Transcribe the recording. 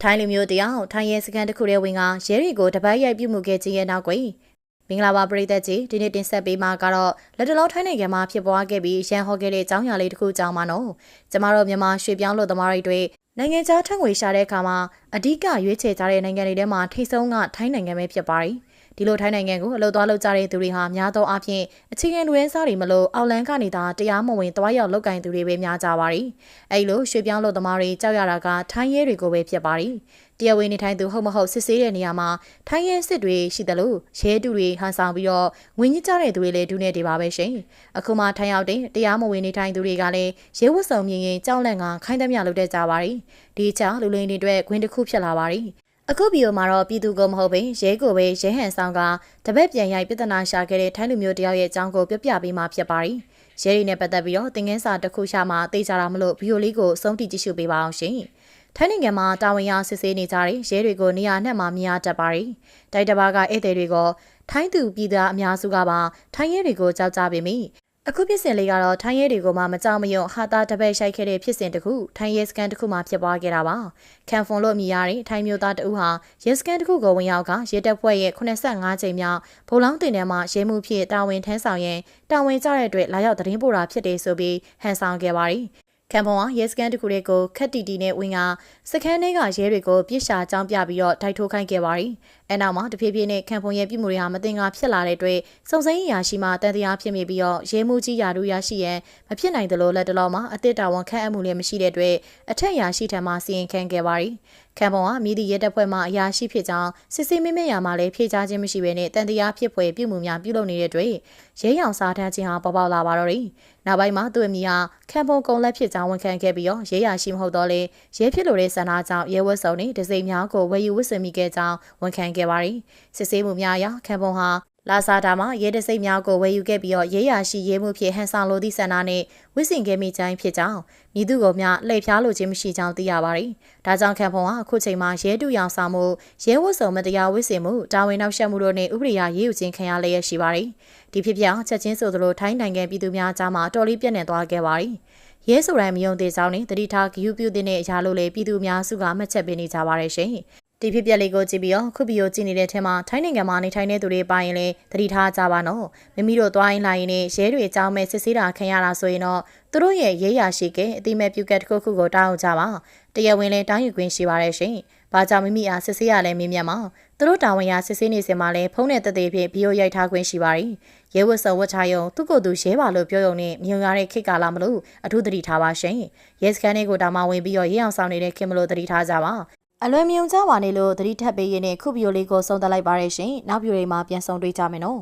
ထိုင်းလူမျိုးတယောက်ထိုင်းရဲစခန်းတစ်ခုထဲဝင်ကရဲတွေကိုတပတ်ရိုက်ပြုမှုခဲ့ခြင်းရဲ့နောက်ကွယ်မင်္ဂလာပါပရိသတ်ကြီးဒီနေ့တင်ဆက်ပေးမှာကတော့လက်တလောထိုင်းနိုင်ငံမှာဖြစ်ပွားခဲ့ပြီးရန်ဟော်ခဲ့တဲ့အကြောင်းအရာလေးတစ်ခုအကြောင်းပါနော်ကျမတို့မြန်မာရွှေပြောင်းလို့သမားတွေနိုင်ငံခြားထက်ငွေရှာတဲ့အခါမှာအဓိကရွေးချယ်ကြတဲ့နိုင်ငံတွေထဲမှာထိပ်ဆုံးကထိုင်းနိုင်ငံပဲဖြစ်ပါတယ်ဒီလိုထိုင်းနိုင်ငံကိုအလုပ်သွားလုပ်ကြတဲ့သူတွေဟာများသောအားဖြင့်အခြေခံလူရင်းစားတွေမလို့အောက်လန်းကနေသာတရားမဝင်သွားရောက်လုပ်ကင်သူတွေပဲများကြပါတယ်။အဲဒီလိုရွှေပြောင်းလုပ်သမားတွေကြောက်ရတာကထိုင်းရဲတွေကိုပဲဖြစ်ပါတယ်။တရားဝင်နေထိုင်သူဟုတ်မဟုတ်စစ်ဆေးတဲ့နေရာမှာထိုင်းရဲစစ်တွေရှိတယ်လို့ရဲတူတွေဟန်ဆောင်ပြီးတော့ငွေညစ်ကြတဲ့သူတွေလည်းဒုနေတယ်ပါပဲရှင်။အခုမှထိုင်းရောက်တဲ့တရားမဝင်နေထိုင်သူတွေကလည်းရဲဝတ်စုံမြင်ရင်ကြောက်လန့်ကခိုင်းသမျှလုပ်တတ်ကြပါတယ်။ဒီအကြောင်းလူလိန်တွေအတွက်ခွင့်တစ်ခုဖြစ်လာပါတယ်။အခုဗီဒီယိုမှာတော့ပြည်သူကိုမဟုတ်ဘဲရဲကိုပဲရဲဟန်ဆောင်ကတပတ်ပြန်ရိုက်ပြဿနာရှာခဲ့တဲ့ထိုင်းလူမျိုးတယောက်ရဲ့အကြောင်းကိုပြပြပေးမှာဖြစ်ပါတယ်။ရဲတွေနဲ့ပတ်သက်ပြီးတော့သင်ခန်းစာတစ်ခုရှာမှသိကြတာမလို့ဗီဒီယိုလေးကိုစုံတိကြည့်ရှုပေးပါအောင်ရှင်။ထိုင်းနိုင်ငံမှာတာဝန်ရစစ်ဆေးနေကြတဲ့ရဲတွေကိုနေရာနဲ့မှမြင်ရတတ်ပါတယ်။တိုက်တဘာကဧည့်သည်တွေကထိုင်းသူပြည်သားအများစုကပါထိုင်းရဲတွေကိုကြောက်ကြပေမယ့်အခုဖြစ်စဉ်လေးကတော့ထိုင်းရဲတွေကိုမှမကြောက်မရွံ့ဟာတာတပည့်ရှိုက်ခဲ့တဲ့ဖြစ်စဉ်တစ်ခုထိုင်းရဲစခန်းတစ်ခုမှာဖြစ်ပွားခဲ့တာပါ။ခံဖွန်လို့အမည်ရတဲ့ထိုင်းမျိုးသားတဦးဟာရဲစခန်းတစ်ခုကိုဝင်ရောက်ကရဲတပ်ဖွဲ့ရဲ့85ချိန်မြောက်ဗိုလ်လောင်းတင်ထဲမှာရဲမှုဖြစ်တာဝန်ထမ်းဆောင်ရင်တာဝန်ကျတဲ့အတွက်လာရောက်သတင်းပို့တာဖြစ်တယ်ဆိုပြီးဟန်ဆောင်ခဲ့ပါတယ်။ခံဖွန်ဟာရဲစခန်းတစ်ခုတွေကိုခက်တီတီနဲ့ဝင်ကစခန်းထဲကရဲတွေကိုပြစ်ရှာကြောင်းပြပြီးတော့တိုက်ထိုးခိုင်းခဲ့ပါတယ်။အဲနောက်မှာတဖြည်းဖြည်းနဲ့ခံဖွန်ရဲ့ပြည်မှုတွေဟာမတင်ကားဖြစ်လာတဲ့အတွက်စုံစမ်းရေးရာရှိမှတန်တရားဖြစ်မိပြီးတော့ရဲမှုကြီးရာထူးရရှိရန်မဖြစ်နိုင်သလိုလက်တလောမှာအသစ်တာဝန်ခန့်အပ်မှုလည်းမရှိတဲ့အတွက်အထက်ရာရှိထံမှစီရင်ခံခဲ့ပါတယ်။ခံဖွန်ဟာမိသည့်ရဲတပ်ဖွဲ့မှအရာရှိဖြစ်ကြောင်းစစ်ဆေးမိမဲ့ရာမှာလည်းဖြေကြားခြင်းမရှိဘဲနဲ့တန်တရားဖြစ်ဖွယ်ပြုမှုများပြုလုပ်နေတဲ့အတွက်ရဲရောင်စားထမ်းခြင်းဟာပေါ်ပေါက်လာပါတော့တယ်။နောက်ပိုင်းမှာသူ့အမိဟာခံဖွန်ကုံလက်ဖြစ်ကြောင်းဝန်ခံခဲ့ပြီးတော့ရဲရာရှိမဟုတ်တော့လေရဲဖြစ်လို့တဲ့ဆန္ဒကြောင့်ရဲဝတ်စုံနဲ့ဒစိမ့်များကိုဝယ်ယူဝတ်ဆင်မိခဲ့ကြောင်းဝန်ခံခဲ့ပါတယ်။စစ်ဆေးမှုများအရခံဖွန်ဟာလာစာတာမှာရဲတစိမ့်များကိုဝယ်ယူခဲ့ပြီးတော့ရဲရာရှိရဲမှုဖြစ်ဟန်ဆောင်လိုသည့်ဆန္ဒနဲ့ဝစ်စင်ခဲ့မိခြင်းဖြစ်ကြောင်းမိသူကိုမျှလှည့်ဖျားလိုခြင်းမရှိကြောင်းသိရပါတယ်။ဒါကြောင့်ခံဖွန်ဟာအခုချိန်မှာရဲတူရောင်ဆောင်မှုရဲဝတ်စုံမတရားဝစ်စင်မှုတာဝန်နောက်ဆက်မှုတို့နဲ့ဥပဒေအရရေးယူခြင်းခံရလျက်ရှိပါတယ်။ဒီဖြစ်ပြောင်းချက်ချင်းဆိုသလိုထိုင်းနိုင်ငံပြည်သူများကြားမှာတော်လေးပြည့်နေသွားခဲ့ပါတယ်။ရဲဆိုတိုင်းမယုံသေးကြောင်းနဲ့တတိထားဂယုပြုတဲ့အရာလို့လေပြည်သူများစုကမှတ်ချက်ပေးနေကြပါတယ်ရှင်။ဒီဖြစ်ပျက်လေးကိုကြည့်ပြီးတော့ခုဗီဒီယိုကြည့်နေတဲ့ထဲမှာထိုင်းနိုင်ငံမှာနေထိုင်တဲ့သူတွေပါရင်လည်းသတိထားကြပါနော်မိမိတို့သွားရင်လာရင်နဲ့ရဲတွေအကြောင်းမဲ့စစ်ဆေးတာခံရတာဆိုရင်တော့သူတို့ရဲ့ရဲရရှိကအတိမဲ့ပြုကတ်တစ်ခုခုကိုတောင်းကြပါတရားဝင်လည်းတောင်းယူခွင့်ရှိပါတယ်ရှင်ဘာကြောင့်မိမိအားစစ်ဆေးရလဲမေးမြန်းပါသူတို့တာဝန်ရစစ်ဆေးနေစင်မှာလည်းဖုန်းနဲ့တသေးဖြင့်ဗီဒီယိုရိုက်ထားခွင့်ရှိပါတယ်ရဲဝတ်စုံဝတ်ချရုံသူ့ကိုယ်သူရဲပါလို့ပြောရုံနဲ့မြုံရတဲ့ခိတ်ကာလာမလို့အထူးသတိထားပါရှင်ရဲစခန်းတွေကိုတောင်မှဝင်ပြီးတော့ရဲအောင်ဆောင်နေတဲ့ခင်မလို့သတိထားကြပါအလွယ်မြုံကြပါနေလို့သတိထပ်ပေးရင်းနဲ့ခုဗီဒီယိုလေးကိုဆုံးသက်လိုက်ပါရရှင်နောက်ဗီဒီယိုလေးမှာပြန်ဆုံတွေ့ကြမယ်နော်